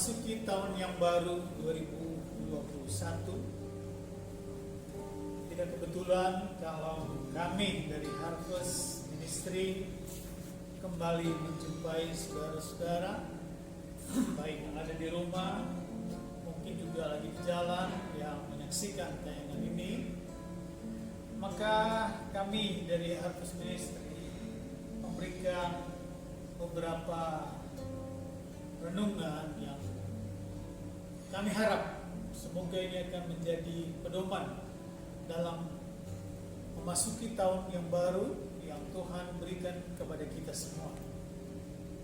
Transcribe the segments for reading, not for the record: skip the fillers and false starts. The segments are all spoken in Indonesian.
memasuki tahun yang baru 2021. Tidak kebetulan kalau kami dari Harvest Ministry kembali menjumpai saudara-saudara, baik yang ada di rumah, mungkin juga lagi di jalan yang menyaksikan tayangan ini. Maka kami dari Harvest Ministry memberikan beberapa renungan yang kami harap semoga ini akan menjadi pedoman dalam memasuki tahun yang baru yang Tuhan berikan kepada kita semua.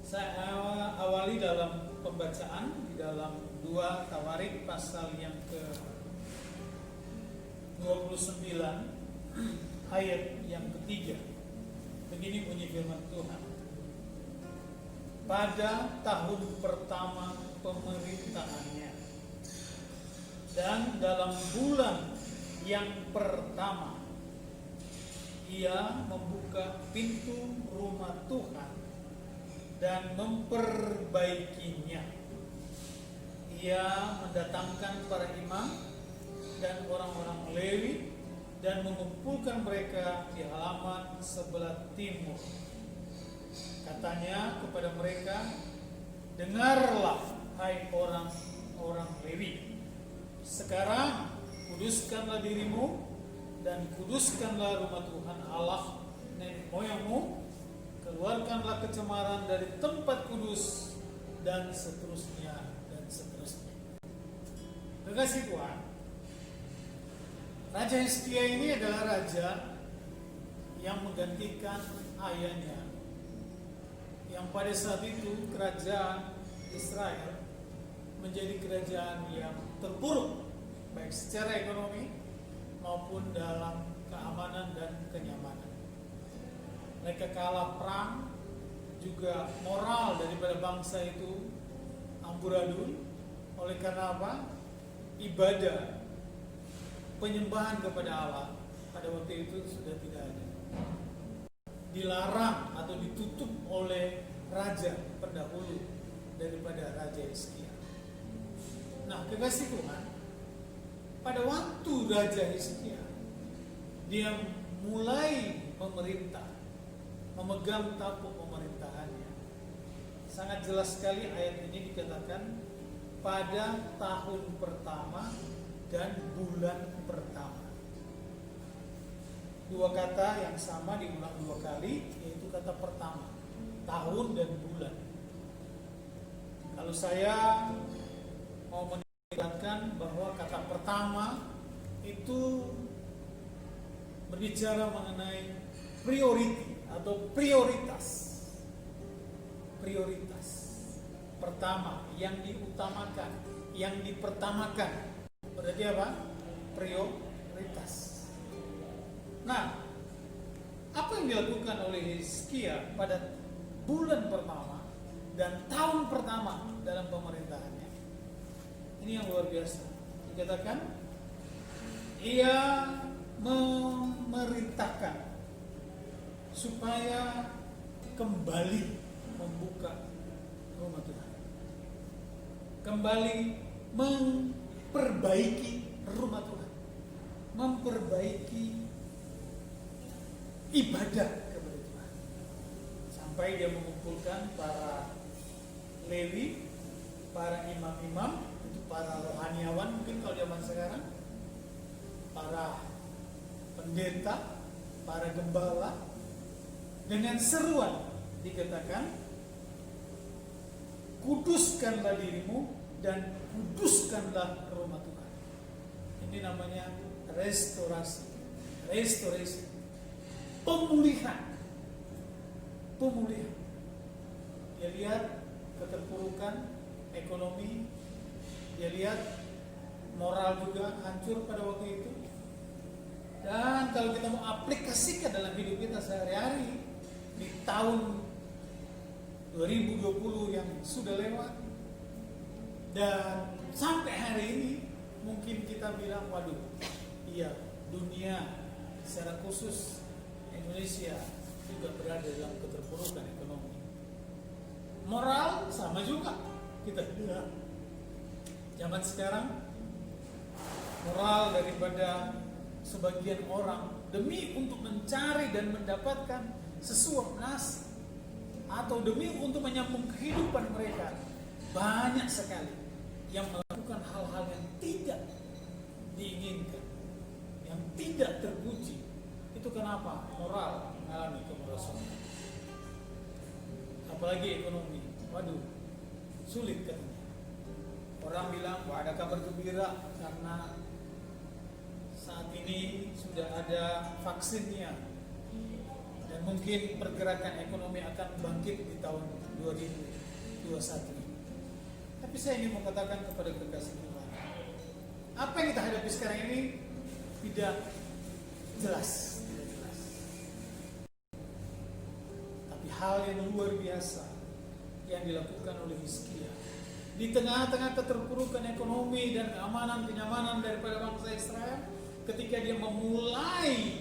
Saya awali dalam pembacaan di dalam 2 Tawarik pasal yang ke-29 ayat yang ketiga. Begini bunyi firman Tuhan. Pada tahun pertama pemerintahannya dan dalam bulan yang pertama ia membuka pintu rumah Tuhan dan memperbaikinya. Ia mendatangkan para imam dan orang-orang Lewi dan mengumpulkan mereka di halaman sebelah timur. Katanya kepada mereka, dengarlah hai orang-orang Lewi, sekarang kuduskanlah dirimu dan kuduskanlah rumah Tuhan Allah nenek moyangmu, keluarkanlah kecemaran dari tempat kudus, dan seterusnya dan seterusnya. Kekasih Tuhan, Raja Hizkia ini adalah raja yang menggantikan ayahnya, yang pada saat itu kerajaan Israel menjadi kerajaan yang terpuruk baik secara ekonomi maupun dalam keamanan dan kenyamanan. Mereka kalah perang, juga moral daripada bangsa itu amburadul. Oleh karena apa? Ibadah penyembahan kepada Allah pada waktu itu sudah tidak ada. Dilarang atau ditutup oleh raja pendahulu daripada Raja Hizkia. Nah, kekasih Tuhan, pada waktu Raja Hizkia dia mulai memerintah, memegang tampuk pemerintahannya, sangat jelas sekali ayat ini dikatakan pada tahun pertama dan bulan pertama. Dua kata yang sama diulang 2 kali, yaitu kata pertama, tahun dan bulan. Kalau saya mau menekankan bahwa kata pertama itu berbicara mengenai priority atau prioritas. Prioritas pertama, yang diutamakan, yang dipertamakan. Berarti apa? Prioritas. Nah, apa yang dilakukan oleh Hizkia pada bulan pertama dan tahun pertama dalam pemerintahannya? Ini yang luar biasa. Dikatakan ia memerintahkan supaya kembali membuka rumah Tuhan, kembali memperbaiki rumah Tuhan, memperbaiki ibadah kepada Tuhan, sampai dia mengumpulkan para Lewi, para imam-imam, itu para rohaniawan mungkin kalau zaman sekarang, para pendeta, para gembala, dengan seruan dikatakan, kuduskanlah dirimu dan kuduskanlah rumah Tuhan. Ini namanya restorasi, restoration, pemulihan. Dia lihat keterpurukan ekonomi, dia lihat moral juga hancur pada waktu itu. Dan kalau kita mau aplikasikan dalam hidup kita sehari-hari di tahun 2020 yang sudah lewat dan sampai hari ini, mungkin kita bilang, waduh, iya, dunia secara khusus Indonesia juga berada dalam keterpurukan ekonomi. Moral sama juga, kita bilang Zaman sekarang, moral daripada sebagian orang demi untuk mencari dan mendapatkan sesuap nasi atau demi untuk menyambung kehidupan mereka, banyak sekali yang melakukan hal-hal yang tidak diinginkan, yang tidak terpuji. Itu kenapa moral mengalami kemerosotan. Apalagi ekonomi, waduh, sulit katanya. Orang bilang, wah ada kabar gembira karena saat ini sudah ada vaksinnya dan mungkin pergerakan ekonomi akan bangkit di tahun 2021. Tapi saya ingin mengatakan kepada kekasih Tuhan, apa yang kita hadapi sekarang ini tidak jelas. Tapi hal yang luar biasa yang dilakukan oleh Hizkia di tengah-tengah keterpurukan ekonomi dan kenyamanan daripada bangsa Israel, ketika dia memulai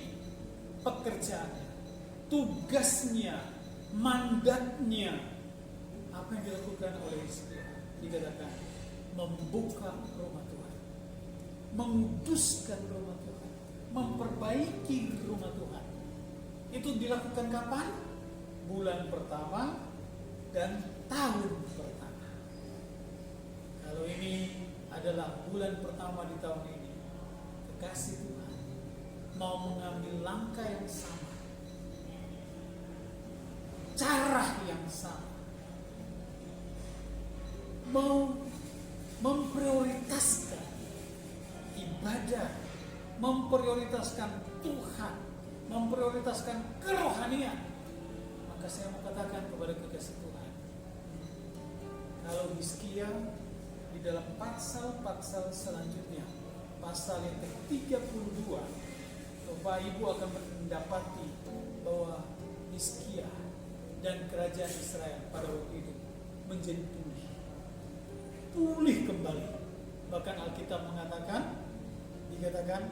pekerjaannya, tugasnya, mandatnya, apa yang dilakukan oleh Hizkia? Dikatakan membuka rumah Tuhan, menguduskan rumah Tuhan, memperbaiki rumah Tuhan. Itu dilakukan kapan? Bulan pertama dan tahun pertama. Kalau ini adalah bulan pertama di tahun ini, kekasih Tuhan mau mengambil langkah yang sama, cara yang sama, mau memprioritaskan ibadah, memprioritaskan Tuhan, memprioritaskan kerohanian. Maka saya mau katakan kepada kekasih Tuhan, kalau Hizkia di dalam pasal-pasal selanjutnya, pasal yang ke-32, Bapak Ibu akan mendapati bahwa Hizkia dan kerajaan Israel pada waktu itu menjadi pulih kembali. Bahkan Alkitab dikatakan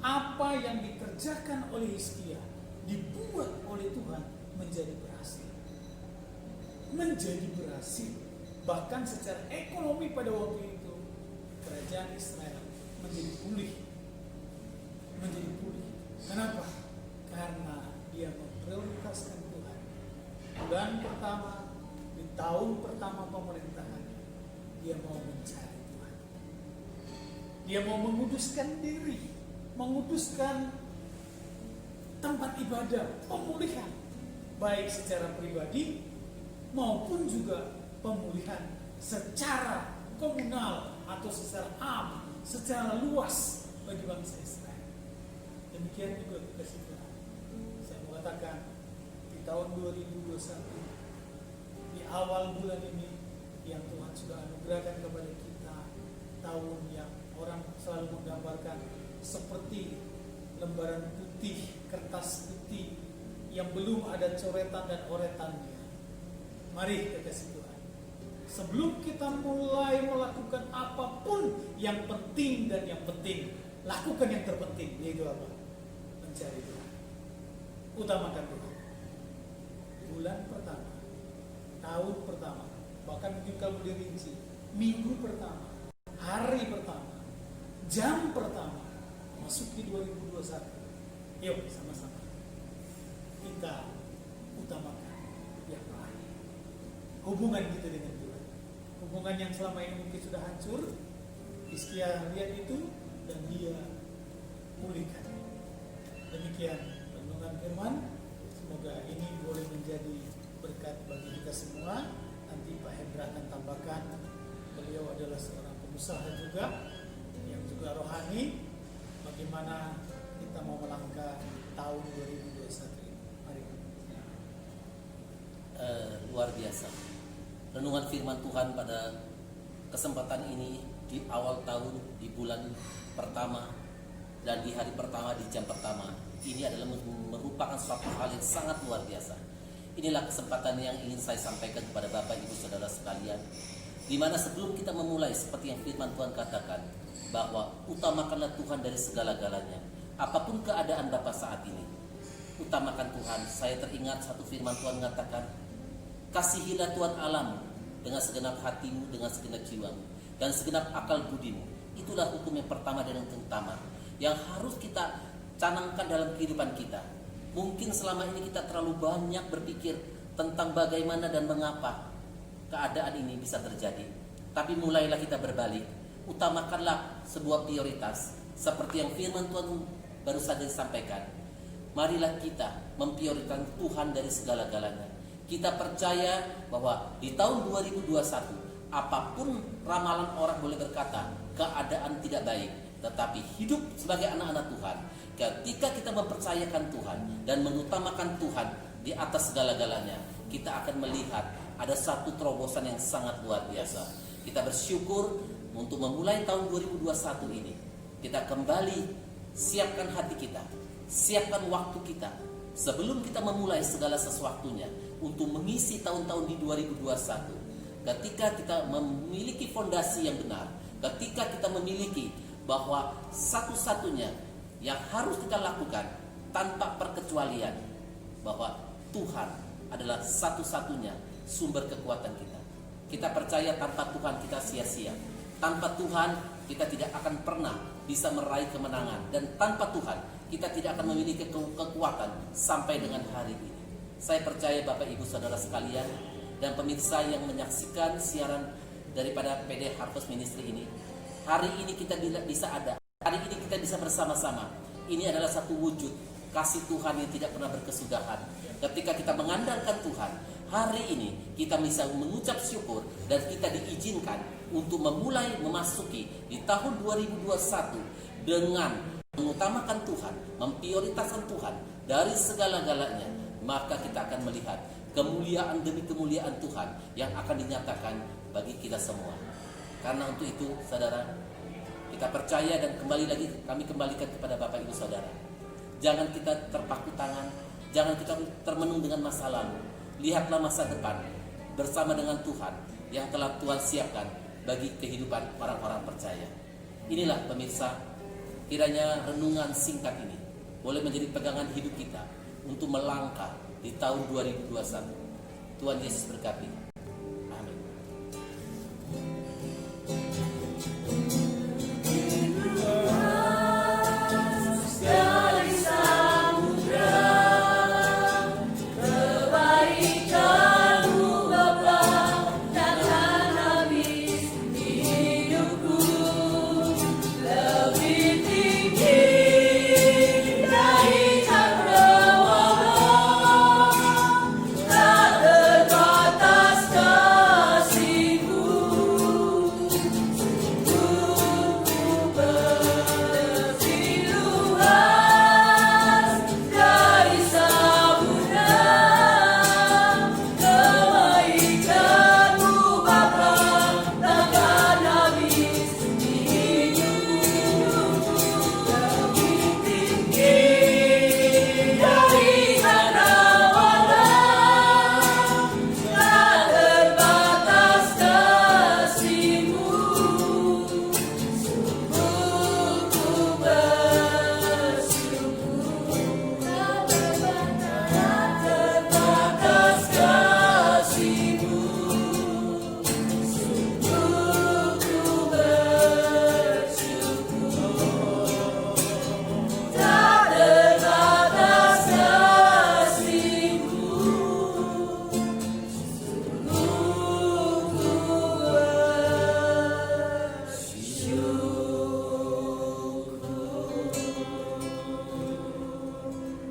apa yang dikerjakan oleh Hizkia dibuat oleh Tuhan menjadi berhasil. Bahkan secara ekonomi pada waktu itu kerajaan Israel menjadi pulih. Kenapa? Karena dia memprioritaskan Tuhan. Bulan pertama di tahun pertama pemerintahan, dia mau mencari Tuhan. Dia mau menguduskan diri, menguduskan tempat ibadah, pemulihan, baik secara pribadi maupun juga pemulihan secara komunal atau secara am, secara luas bagi bangsa Israel. Demikian juga kekasih Tuhan. Saya mengatakan di tahun 2021, di awal bulan ini yang Tuhan sudah anugerahkan kepada kita, tahun yang orang selalu menggambarkan seperti lembaran putih, kertas putih yang belum ada coretan dan oretannya. Mari kekasih Tuhan, sebelum kita mulai melakukan apapun yang penting dan yang penting, lakukan yang terpenting, yaitu apa? Mencari Tuhan. Utamakan Tuhan. Bulan pertama, tahun pertama, bahkan mungkin kalau dirinci, minggu pertama, hari pertama, jam pertama, masuki 2021. Yuk sama-sama kita utamakan yang lain. Hubungan kita dengan Tuhan, hubungan yang selama ini mungkin sudah hancur, Hizkia lihat itu dan dia pulihkan. Demikian renungan firman. Semoga ini boleh menjadi berkat bagi kita semua. Nanti Pak Hendra akan tambahkan, beliau adalah seorang pengusaha juga, yang juga rohani. Bagaimana kita mau melangkah tahun 2021 ini? Mari. Luar biasa renungan firman Tuhan pada kesempatan ini di awal tahun, di bulan pertama dan di hari pertama, di jam pertama. Ini adalah merupakan suatu hal yang sangat luar biasa. Inilah kesempatan yang ingin saya sampaikan kepada Bapak Ibu Saudara sekalian, di mana sebelum kita memulai, seperti yang firman Tuhan katakan, bahwa utamakanlah Tuhan dari segala-galanya. Apapun keadaan Bapak saat ini, utamakan Tuhan. Saya teringat satu firman Tuhan mengatakan, kasihilah Tuhan Allahmu dengan segenap hatimu, dengan segenap jiwamu, dan segenap akal budimu. Itulah hukum yang pertama dan yang utama yang harus kita canangkan dalam kehidupan kita. Mungkin selama ini kita terlalu banyak berpikir tentang bagaimana dan mengapa keadaan ini bisa terjadi. Tapi mulailah kita berbalik. Utamakanlah sebuah prioritas. Seperti yang firman Tuhan baru saja disampaikan. Marilah kita memprioritaskan Tuhan dari segala-galanya. Kita percaya bahwa di tahun 2021, apapun ramalan orang boleh berkata, keadaan tidak baik. Tetapi hidup sebagai anak-anak Tuhan, ketika kita mempercayakan Tuhan dan mengutamakan Tuhan di atas segala-galanya, kita akan melihat ada satu terobosan yang sangat luar biasa. Kita bersyukur untuk memulai tahun 2021 ini. Kita kembali siapkan hati kita, siapkan waktu kita sebelum kita memulai segala sesuatunya untuk mengisi tahun-tahun di 2021. Ketika kita memiliki fondasi yang benar, ketika kita memiliki bahwa satu-satunya yang harus kita lakukan tanpa perkecualian, bahwa Tuhan adalah satu-satunya sumber kekuatan kita. Kita percaya tanpa Tuhan kita sia-sia. Tanpa Tuhan kita tidak akan pernah bisa meraih kemenangan. Dan tanpa Tuhan kita tidak akan memiliki kekuatan sampai dengan hari ini. Saya percaya Bapak Ibu Saudara sekalian dan pemirsa yang menyaksikan siaran daripada PD Harvest Ministry ini, hari ini kita bisa ada, hari ini kita bisa bersama-sama. Ini adalah satu wujud kasih Tuhan yang tidak pernah berkesudahan. Ketika kita mengandalkan Tuhan, hari ini kita bisa mengucap syukur dan kita diizinkan untuk memulai memasuki di tahun 2021 dengan mengutamakan Tuhan, memprioritaskan Tuhan dari segala-galanya. Maka kita akan melihat kemuliaan demi kemuliaan Tuhan yang akan dinyatakan bagi kita semua. Karena untuk itu, saudara, kita percaya dan kembali lagi kami kembalikan kepada Bapak Ibu Saudara. Jangan kita terpaku tangan, jangan kita termenung dengan masa lalu. Lihatlah masa depan bersama dengan Tuhan yang telah Tuhan siapkan bagi kehidupan orang-orang percaya. Inilah pemirsa, kiranya renungan singkat ini boleh menjadi pegangan hidup kita untuk melangkah di tahun 2021. Tuhan Yesus berkati.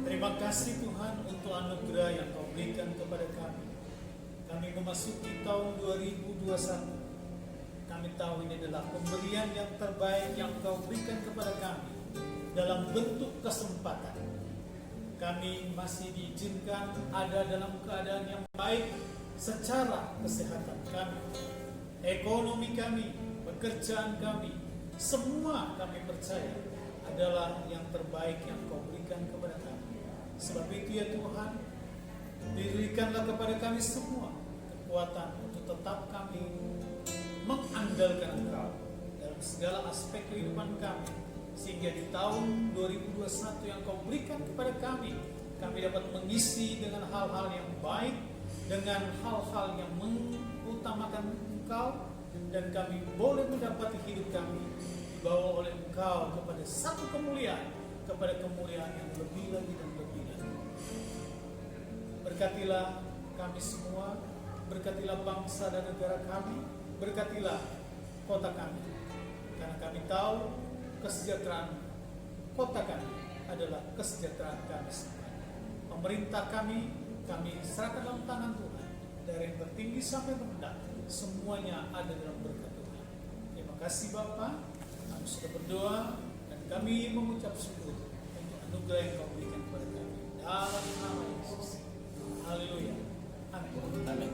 Terima kasih Tuhan untuk anugerah yang Kau berikan kepada kami. Kami memasuki tahun 2021. Kami tahu ini adalah pemberian yang terbaik yang Kau berikan kepada kami dalam bentuk kesempatan. Kami masih diizinkan ada dalam keadaan yang baik secara kesehatan kami, ekonomi kami, pekerjaan kami, semua kami percaya adalah yang terbaik yang Kau berikan kepada kami. Sebab itu ya Tuhan, berikanlah kepada kami semua kekuatan untuk tetap kami mengandalkan Engkau dalam segala aspek kehidupan kami, sehingga di tahun 2021 yang Kau berikan kepada kami dapat mengisi dengan hal-hal yang baik, dengan hal-hal yang mengutamakan Engkau, dan kami boleh mendapati hidup kami dibawa oleh Engkau kepada satu kemuliaan, kepada kemuliaan yang lebih lagi dan lebih lagi. Berkatilah kami semua, berkatilah bangsa dan negara kami, berkatilah kota kami, karena kami tahu kesejahteraan kota kami adalah kesejahteraan kami semua. Pemerintah kami serahkan dalam tangan Tuhan, dari yang tertinggi sampai rendah, semuanya ada dalam berkat Tuhan. Terima kasih Bapa, kami sudah berdoa dan kami mengucap syukur untuk anugerah yang Kau berikan kepada kami. Dalam nama Yesus. Haleluya. Amin. Amin.